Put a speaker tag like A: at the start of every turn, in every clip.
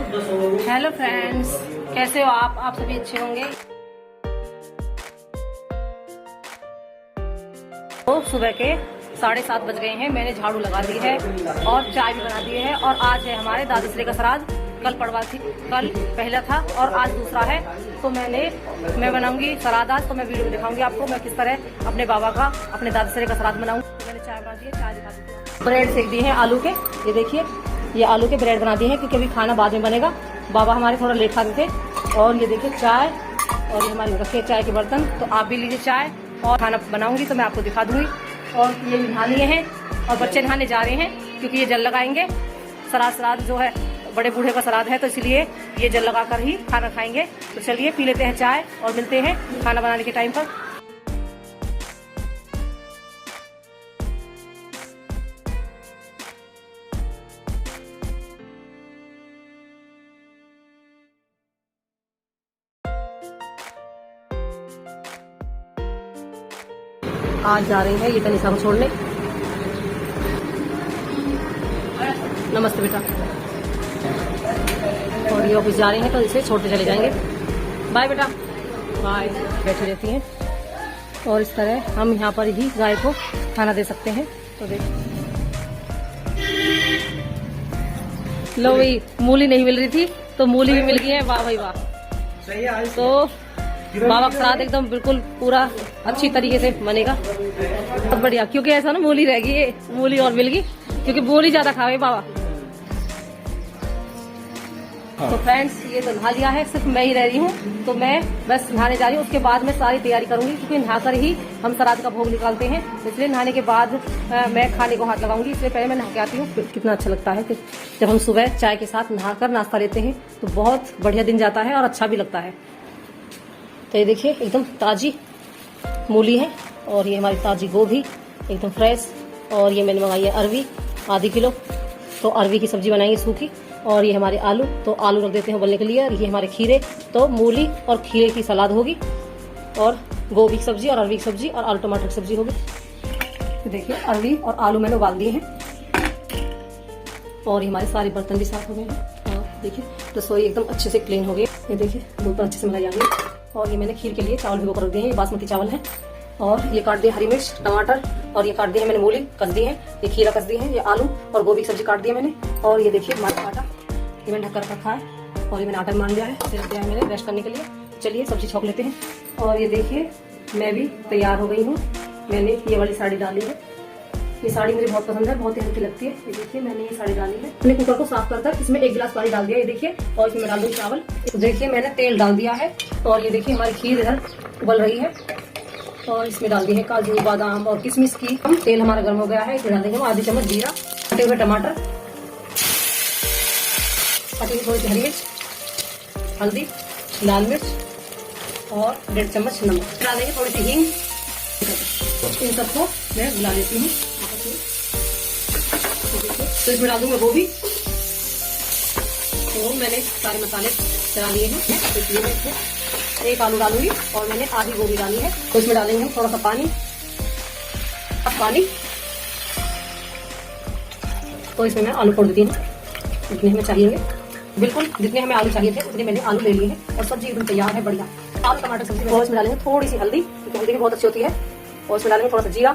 A: Hello friends, कैसे हो आप सभी अच्छे होंगे। तो सुबह के 7:30 बज गए हैं। मैंने झाड़ू लगा दी है और चाय भी बना दी है। और आज है हमारे दादाश्री का श्राद्ध। कल पड़वा थी, कल पहला था और आज दूसरा है। तो मैं बनाऊंगी श्राद्ध आज। तो मैं वीडियो में दिखाऊंगी आपको मैं किस तरह अपने बाबा का, अपने दादाश्री का श्राद्ध बनाऊंगी। तो मैंने चाय बना दी है, चाय दिखा दी है। ब्रेड सेक दिए हैं आलू के, ये देखिए, ये आलू के ब्रेड बना दिए हैं क्योंकि अभी खाना बाद में बनेगा। बाबा हमारे थोड़ा लेट खाते थे। और ये देखिए चाय, और ये हमारे रखे चाय के बर्तन। तो आप भी लीजिए चाय। और खाना बनाऊंगी तो मैं आपको दिखा दूंगी। और ये भी नहा लिए हैं और बच्चे नहाने जा रहे हैं क्योंकि ये जल लगाएंगे। श्राद्ध जो है बड़े बूढ़े का श्राद्ध है, तो इसलिए ये जल लगाकर ही खाना खाएंगे। तो चलिए पी लेते हैं चाय और मिलते हैं खाना बनाने के टाइम पर। आज जा रहे हैं ये तनिषा को छोड़ने। नमस्ते बेटा। और ये ऑफिस जा रहे हैं तो इसे छोड़ते चले जाएंगे। बाय बेटा, बाय। बैठी रहती हैं और इस तरह हम यहाँ पर ही गाय को खाना दे सकते हैं। तो देख लो भाई, मूली नहीं मिल रही थी तो मूली भी मिल गई है। वाह भाई वाह। तो बाबा का श्राद्ध एकदम बिल्कुल पूरा अच्छी तरीके से बनेगा। बहुत बढ़िया, क्योंकि ऐसा ना मूली रह गई, मूली और मिल गई क्योंकि मूली ज्यादा खावे बाबा। तो फ्रेंड्स, ये तो नहा लिया है, सिर्फ मैं ही रह रही हूँ। तो मैं बस नहाने जा रही हूँ। उसके बाद मैं सारी तैयारी करूंगी क्योंकि नहाकर ही हम श्राद्ध का भोग निकालते हैं। इसलिए नहाने के बाद मैं खाने को हाथ लगाऊंगी। इसलिए पहले मैं नहा के आती हूँ। कितना अच्छा लगता है कि जब हम सुबह चाय के साथ नहाकर नाश्ता लेते हैं तो बहुत बढ़िया दिन जाता है और अच्छा भी लगता है। तो ये देखिए एकदम ताजी मूली है और ये हमारी ताजी गोभी एकदम फ्रेश। और ये मैंने मंगाई है अरवी आधी किलो। तो अरवी की सब्जी बनाएंगे सूखी। और ये हमारे आलू, तो आलू रख देते हैं उबलने के लिए। और ये हमारे खीरे, तो मूली और खीरे की सलाद होगी। और गोभी की सब्जी और अरवी की सब्जी और आलू टमाटर की सब्जी होगी। तो देखिए अरवी और आलू मैंने उबाल दिए हैं। और ये हमारे सारे बर्तन भी साफ हो गए हैं। और देखिए रसोई एकदम अच्छे से क्लीन हो गई। ये देखिए दूध पर अच्छे से मलाई आ गई। और ये मैंने खीर के लिए चावल भिगो कर रख दिए हैं, बासमती चावल है। और ये काट दिए हरी मिर्च टमाटर। और ये काट दिए मैंने मूली कस दी है, ये खीरा कस दी है, ये आलू और गोभी की सब्जी काट दी है मैंने। और ये देखिए हमारा आटा, ये मैंने ढककर रखा है। और ये मैंने आटा मान लिया है, रख दिया है मैंने रेस्ट करने के लिए। चलिए सब्जी छौंक लेते हैं। और ये देखिए मैं भी तैयार हो गई हूँ। मैंने ये वाली साड़ी डाली है। ये साड़ी मुझे बहुत पसंद है, बहुत ही हल्की लगती है। ये देखिए मैंने ये साड़ी डाली है। मैंने कुकर को साफ कर इसमें 1 गिलास पानी डाल दिया। ये देखिए, और इसमें डाल दूँ चावल। देखिए मैंने तेल डाल दिया है। और ये देखिए हमारी खीर इधर उबल रही है। और इसमें डाल दिए हैं काजू बादाम और किशमिश की। तेल हमारा गर्म हो गया है। इसमें डाल देंगे आधी चम्मच जीरा, कटे हुए टमाटर, कटी हुई थोड़ी सी हरी मिर्च, हल्दी, लाल मिर्च और 1.5 चम्मच नमक। डालेंगे थोड़ी सी हींग। इन सबको मैं मिला लेती हूँ। तो इसमें डाल दूंगा गोभी। तो मैंने सारे मसाले चला लिए हैं। इसलिए मैं इसमें 1 आलू डालूंगी और मैंने आधी गोभी डाली है। तो इसमें डालेंगे हम थोड़ा सा पानी। तो इसमें मैं आलू फोड़ देती हूँ जितने हमें चाहिए, बिल्कुल जितने हमें आलू चाहिए थे उतने मैंने आलू ले लिए हैं। और सब्जी एकदम तैयार है, बढ़िया। आलू टमाटर सब्जी। और इसमें डालेंगे थोड़ी सी हल्दी क्योंकि हल्दी भी बहुत अच्छी होती है। और इसमें डालेंगे थोड़ा सा जीरा,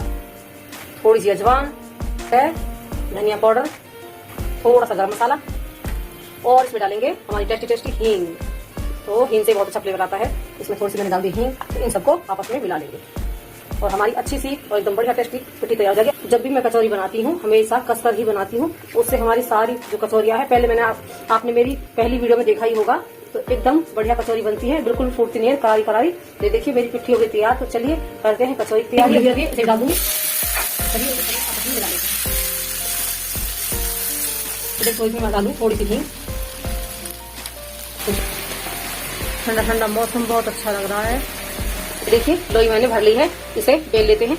A: थोड़ी सी अजवाइन है, धनिया पाउडर, थोड़ा सा गरम मसाला। और इसमें डालेंगे हमारी टेस्टी हींग। तो हींग से बहुत अच्छा फ्लेवर आता है। इसमें थोड़ी सी मैंने डाल दी हींग। तो इन सबको आपस में मिला लेंगे और हमारी अच्छी सी और एकदम बढ़िया टेस्टी पिट्ठी तैयार हो जाएगी। जब भी मैं कचौरी बनाती हूँ हमेशा कसकर ही बनाती हूँ। उससे हमारी सारी जो कचौरियाँ है, पहले आपने मेरी पहली वीडियो में देखा ही होगा। तो एकदम बढ़िया कचौरी बनती है, बिल्कुल फूटती नहीं है, करारी करारी। ये देखिए मेरी पिट्ठी हो गई तैयार। तो चलिए करते हैं कचौरी तैयार। इसे डाल दूंगी। देखो इसमें मैं डालूँ थोड़ी सी हींग। ठंडा ठंडा मौसम बहुत अच्छा लग रहा है। देखिए लोई मैंने भर ली है, इसे बेल लेते हैं।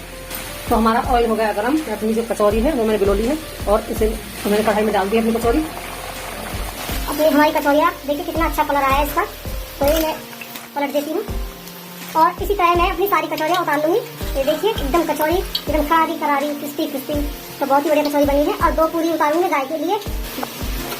A: तो हमारा ऑयल हो गया गरम। अपनी जो कचौरी है वो मैंने बिलो ली है और इसे मैंने कढ़ाई में डाल दी अपनी कचौरी।
B: अब ये हमारी कचौरियाँ देखिए कितना अच्छा कलर आया है इसका। तो ये मैं पलट देती हूँ और इसी तरह मैं अपनी सारी कचौरियाँ उतार लूंगी। ये देखिए एकदम कचौरी एकदम करारी क्रिस्पी। तो बहुत ही बढ़िया कचौरी बनी है। और 2 पूरी उतारूंगी गाय के लिए।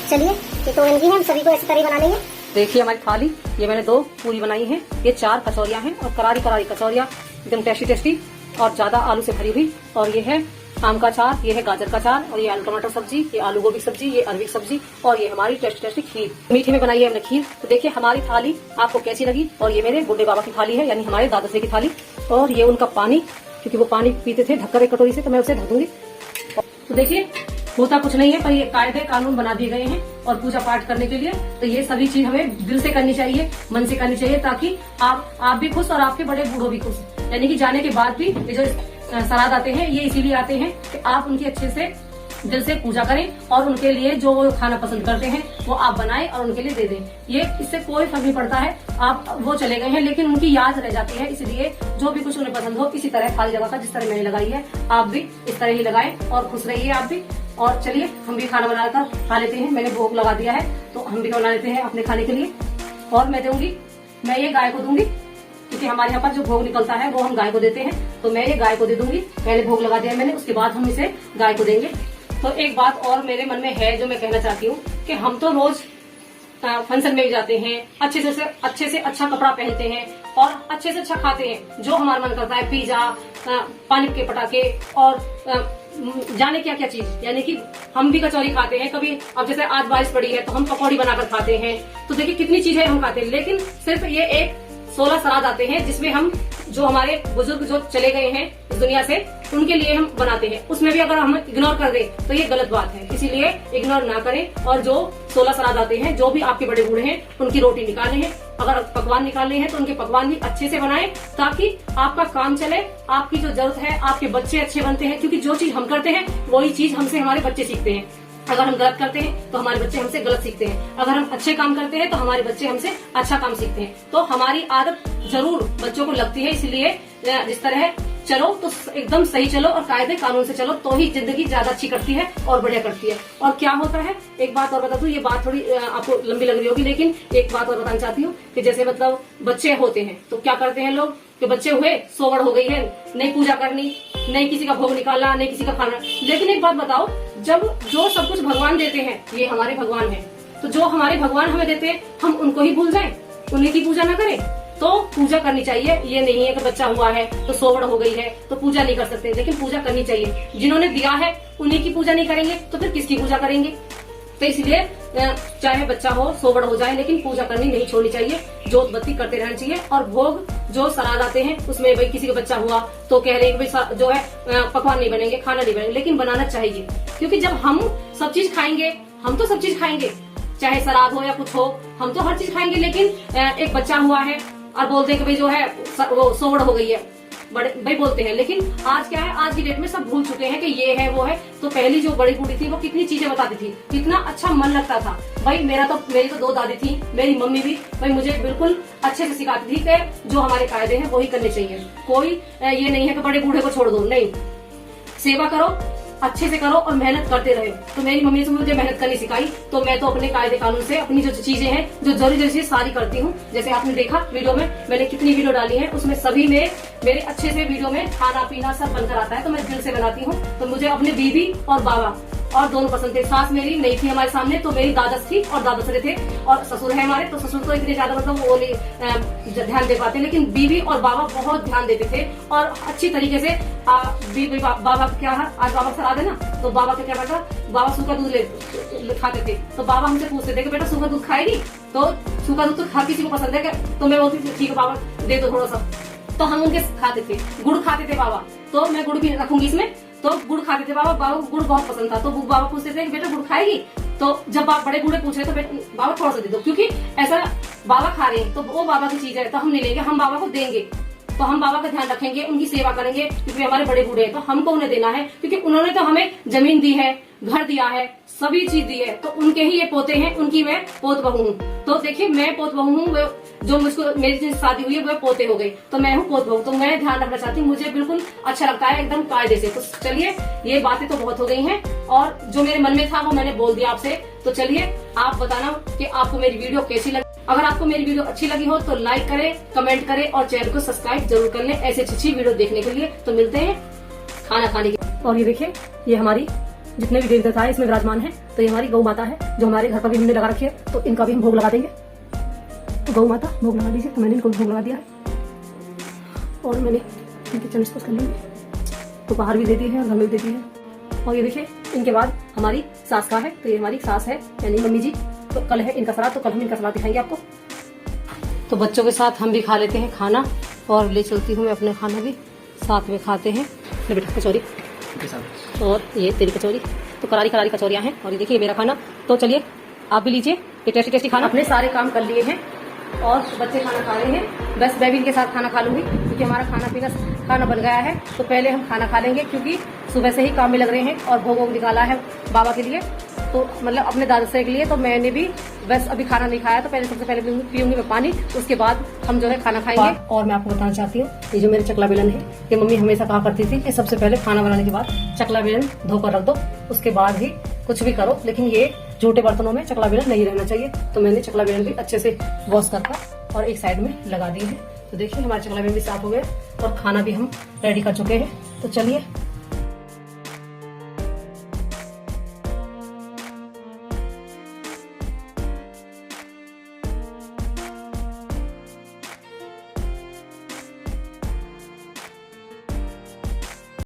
B: चलिए ये तो इजी है, हम सभी को ऐसी तरह बना लेंगे।
A: देखिए हमारी थाली, ये मैंने 2 पूरी बनाई है, ये 4 कचौरियां हैं और करारी करारी कचौरियां एकदम टेस्टी टेस्टी और ज्यादा आलू से भरी हुई। और ये है आम का अचार, ये है गाजर का अचार, और ये आलू टमाटर सब्जी, ये आलू गोभी सब्जी, ये अरबी सब्जी, और ये हमारी टेस्टी टेस्टी खीर। मीठे में बनाई है हमने खीर। तो देखिए हमारी थाली आपको कैसी लगी। और ये मेरे बुड्ढे बाबा की थाली है, यानी हमारे दादाश्री की थाली। और ये उनका पानी, क्योंकि वो पानी पीते थे ढककर एक कटोरी से, तो मैं उसे ढक दूंगी। तो देखिए होता कुछ नहीं है, पर ये कायदे कानून बना दिए गए हैं और पूजा पाठ करने के लिए। तो ये सभी चीज हमें दिल से करनी चाहिए, मन से करनी चाहिए, ताकि आप भी खुश और आपके बड़े बूढ़ों भी खुश। यानी कि जाने के बाद भी ये जो श्राद्ध आते हैं, ये इसीलिए आते हैं कि आप उनकी अच्छे से दिल से पूजा करें और उनके लिए जो वो खाना पसंद करते हैं वो आप बनाएं और उनके लिए दे दें। ये इससे कोई फर्क नहीं पड़ता है, आप वो चले गए हैं लेकिन उनकी याद रह जाती है। इसलिए जो भी कुछ उन्हें पसंद हो, इसी तरह थाली लगाकर जिस तरह मैंने लगाई है, आप भी इस तरह ही लगाएं और खुश रहिए आप भी। और चलिए हम भी खाना बनाकर खा लेते हैं। मैंने भोग लगा दिया है, तो हम भी बना लेते हैं अपने खाने के लिए। और मैं दूंगी, मैं ये गाय को दूंगी, क्योंकि हमारे यहाँ पर जो भोग निकलता है वो हम गाय को देते हैं। तो मैं ये गाय को दे दूंगी। पहले भोग लगा दिया है मैंने, उसके बाद हम इसे गाय को देंगे। तो एक बात और मेरे मन में है जो मैं कहना चाहती हूँ कि हम तो रोज फंक्शन में भी जाते हैं, अच्छे से अच्छा कपड़ा पहनते हैं और अच्छे से अच्छा खाते हैं, जो हमारा मन करता है, पिज्जा, पानी के पटाखे और जाने क्या क्या चीज। यानी कि हम भी कचौरी खाते हैं कभी। अब जैसे आज बारिश पड़ी है तो हम पकौड़ी बनाकर खाते हैं। तो देखिए कितनी चीजें हम खाते हैं, लेकिन सिर्फ ये एक 16 श्राद्ध आते हैं जिसमें हम जो हमारे बुजुर्ग जो चले गए हैं इस दुनिया से, उनके लिए हम बनाते हैं। उसमें भी अगर हम इग्नोर कर दें तो ये गलत बात है। इसीलिए इग्नोर ना करें। और जो 16 श्राद्ध आते हैं, जो भी आपके बड़े बूढ़े हैं, उनकी रोटी निकालनी है। अगर पकवान निकालने हैं तो उनके पकवान भी अच्छे से बनाएं, ताकि आपका काम चले, आपकी जो जरूरत है, आपके बच्चे अच्छे बनते हैं। क्योंकि जो चीज हम करते हैं वही चीज हमसे हमारे बच्चे सीखते हैं। अगर हम गलत करते हैं तो हमारे बच्चे हमसे गलत सीखते हैं। अगर हम अच्छे काम करते हैं तो हमारे बच्चे हमसे अच्छा काम सीखते हैं। तो हमारी आदत जरूर बच्चों को लगती है। इसलिए जिस तरह चलो तो एकदम सही चलो और कायदे कानून से चलो, तो ही जिंदगी ज्यादा अच्छी करती है और बढ़िया करती है। और क्या होता है, एक बात और बता दूं, ये बात थोड़ी आपको लंबी लग रही होगी, लेकिन एक बात और बताना चाहती हूँ कि जैसे मतलब बच्चे होते हैं तो क्या करते हैं लोग कि बच्चे हुए, सोवड़ हो गई है, नहीं पूजा करनी, नहीं किसी का भोग निकालना, नहीं किसी का खाना। लेकिन एक बात बताओ, जब जो सब कुछ भगवान देते हैं, ये हमारे भगवान हैं, तो जो हमारे भगवान हमें देते हैं हम उनको ही भूल जाएं, उन्हीं की पूजा न करें? तो पूजा करनी चाहिए। ये नहीं है कि बच्चा हुआ है तो सोवड़ हो गई है तो पूजा नहीं कर सकते, लेकिन पूजा करनी चाहिए। जिन्होंने दिया है उन्हीं की पूजा नहीं करेंगे तो फिर किसकी पूजा करेंगे? तो इसलिए चाहे बच्चा हो, सोवड़ हो जाए, लेकिन पूजा करनी नहीं छोड़नी चाहिए, जोत बत्ती करते रहना चाहिए। और भोग जो श्राद्ध आते हैं उसमें भाई किसी का बच्चा हुआ तो कह रहे हैं कि जो है पकवान नहीं बनेंगे, खाना नहीं बनेंगे, लेकिन बनाना चाहिए। क्योंकि जब हम सब चीज खाएंगे, हम तो सब चीज खाएंगे, चाहे श्राद्ध हो या कुछ हो, हम तो हर चीज खाएंगे। लेकिन एक बच्चा हुआ है और बोलते हैं कि भाई जो है वो सोवड़ हो गई है, बड़े भाई बोलते हैं। लेकिन आज क्या है, आज की डेट में सब भूल चुके हैं कि ये है वो है। तो पहली जो बड़ी बूढ़ी थी वो कितनी चीजें बताती थी, कितना अच्छा मन लगता था। भाई मेरी तो 2 दादी थी, मेरी मम्मी भी भाई मुझे बिल्कुल अच्छे से सिखाती थी कि जो हमारे कायदे हैं वही करने चाहिए। कोई ये नहीं है कि बड़े बूढ़े को छोड़ दो, नहीं, सेवा करो, अच्छे से करो और मेहनत करते रहो। तो मेरी मम्मी ने मुझे मेहनत करनी सिखाई, तो मैं तो अपने कायदे कानून से अपनी जो चीजें हैं, जो जरूरी चीजें सारी करती हूँ। जैसे आपने देखा वीडियो में मैंने कितनी वीडियो डाली है, उसमें सभी में मेरे अच्छे से वीडियो में खाना पीना सब बनकर आता है। तो मैं दिल से बनाती हूँ। तो मुझे अपने बीवी और बाबा और दोनों पसंद थे। सास मेरी नहीं थी हमारे सामने, तो मेरी दादस थी और दादसरे थे, और ससुर है हमारे। तो ससुर तो इतने ज्यादा मतलब वो ध्यान दे पाते, लेकिन बीवी और बाबा बहुत ध्यान देते थे और अच्छी तरीके से। बीवी बाबा क्या है, आज बाबा श्राद्ध है ना, तो बाबा का क्या था, बाबा सूखा दूध खाते थे। तो बाबा हमसे पूछते थे कि बेटा सूखा दूध खाएगी? तो सूखा दूध तो हर किसी को पसंद है, तो मैं बोलती थी ठीक है बाबा दे दो थोड़ा सा। तो हम उनके खाते थे। गुड़ खाते थे बाबा, तो मैं गुड़ भी रखूंगी इसमें। तो गुड़ खाते थे बाबा, बाबा को गुड़ बहुत पसंद था। तो बाबा पूछते थे कि बेटा गुड़ खाएगी? तो जब बड़े बूढ़े पूछ रहे तो बाबा थोड़ा सा दे दो, क्योंकि ऐसा बाबा खा रहे हैं तो वो बाबा की चीज है, तो हम नहीं लेंगे, हम बाबा को देंगे। तो हम बाबा का ध्यान रखेंगे, उनकी सेवा करेंगे, क्योंकि हमारे बड़े बूढ़े हैं तो हमको उन्हें देना है। क्योंकि उन्होंने तो हमें जमीन दी है, घर दिया है, सभी चीज दी है, तो उनके ही ये पोते हैं, उनकी मैं पोत बहू हूँ। तो देखिए मैं पोत बहू हूँ, जो मुझको मेरी जिस शादी हुई है वो पोते हो गई, तो मैं हूँ पोत बहू। तो मैं ध्यान रखना चाहती हूँ, मुझे बिल्कुल अच्छा लगता है एकदम कायदे से। तो चलिए ये बातें तो बहुत हो गई हैं, और जो मेरे मन में था वो मैंने बोल दिया आपसे। तो चलिए आप बताना कि आपको मेरी वीडियो कैसी लगी। अगर आपको मेरी वीडियो अच्छी लगी हो तो लाइक करें, कमेंट करें और चैनल को सब्सक्राइब जरूर कर लें ऐसे अच्छी वीडियो देखने के लिए। तो मिलते हैं खाना खाने के। और ये देखिए ये हमारी जितने भी देवी देवता है इसमें विराजमान है। तो ये हमारी गौ माता है जो हमारे घर पर भी हमने लगा रखी है, तो इनका भी हम भोग लगा देंगे। तो गौ माता भोग लगा दीजिए। तो मैंने इनको भोग लगा दिया है और मैंने इनके चरण स्पर्श कर लेंगे। तो बाहर भी देती है और घर में भी देती है। और ये देखिए इनके बाद हमारी सास का है। तो ये हमारी सास है यानी मम्मी जी। तो कल है इनका सलाद, तो कल हम इनका सलाद दिखाएंगे आपको। तो बच्चों के साथ हम भी खा लेते हैं खाना और ले चलती हूँ मैं अपना खाना भी, साथ में खाते हैं। ले बेटा कचौरी और ये तेरी कचौरी। तो करारी करारी कचौरियाँ हैं और ये देखिए मेरा खाना। तो चलिए आप भी लीजिए ये टेस्टी टेस्टी खाना। अपने सारे काम कर लिए हैं और बच्चे खाना खा रहे हैं। बस मैं भी इनके साथ खाना खा लूंगी क्योंकि हमारा खाना बन गया है। तो पहले हम खाना खा लेंगे क्योंकि सुबह से ही काम में लग रहे हैं और भोग निकाला है बाबा के लिए, तो मतलब अपने दादा के लिए। तो मैंने भी बस अभी खाना नहीं खाया, तो पहले सबसे पहले पीऊंगी मैं पानी, उसके बाद हम जो है खाना खाएंगे। और मैं आपको बताना चाहती हूँ ये जो मेरे चकला बेलन है, ये मम्मी हमेशा कहा करती थी कि सबसे पहले खाना बनाने के बाद चकला बेलन धोकर रख दो, उसके बाद ही कुछ भी करो। लेकिन ये झूठे बर्तनों में चकला बेलन नहीं रहना चाहिए। तो मैंने चकला बेलन भी अच्छे से वॉश करके और एक साइड में लगा दिए है। तो देखिए हमारे चकला बेलन भी साफ हो गए और खाना भी हम रेडी कर चुके हैं। तो चलिए